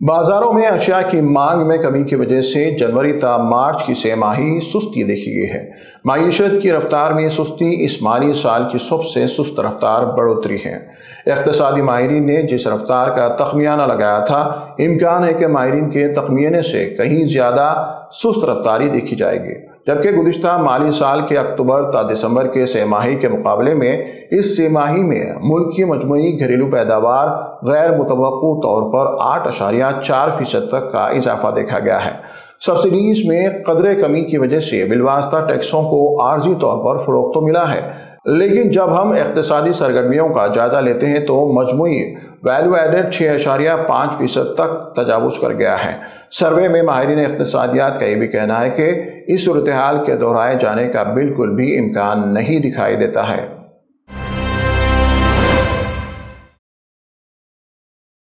بازاروں میں اشیاء کی مانگ میں کمی کی وجہ سے جنوری تا مارچ کی 3 ماہی سستی دیکھی گئی ہے۔ معیشت کی رفتار میں سستی اس مالی سال کی سب سے سست رفتار بڑھوتری ہے۔ اقتصادی ماہرین نے جس رفتار کا تخمینہ لگایا تھا، امکان ہے کہ ماہرین کے تخمینے سے کہیں زیادہ سست رفتاری دیکھی جائے گی، جبکہ گزشتہ مالی سال کے اکتوبر تا دسمبر کے 3 ماہی کے مقابلے میں اس 3 ماہی میں ملک کی مجموعی گھریلو پیداوار غیر متوقع طور پر 8.4% تک کا اضافہ دیکھا گیا ہے۔ سبسڈیز میں قدرے کمی کی وجہ سے بالواسطہ ٹیکسوں کو عارضی طور پر فروغ تو ملا ہے، لیکن جب ہم اقتصادی سرگرمیوں کا جائزہ لیتے ہیں تو مجموعی ویلیو ایڈڈ 6.5% تک تجاوز کر گیا ہے۔ سروے میں ماہرین اقتصادیات کا یہ بھی کہنا ہے کہ اس صورتحال کے دہرائے جانے کا بالکل بھی امکان نہیں دکھائی دیتا ہے۔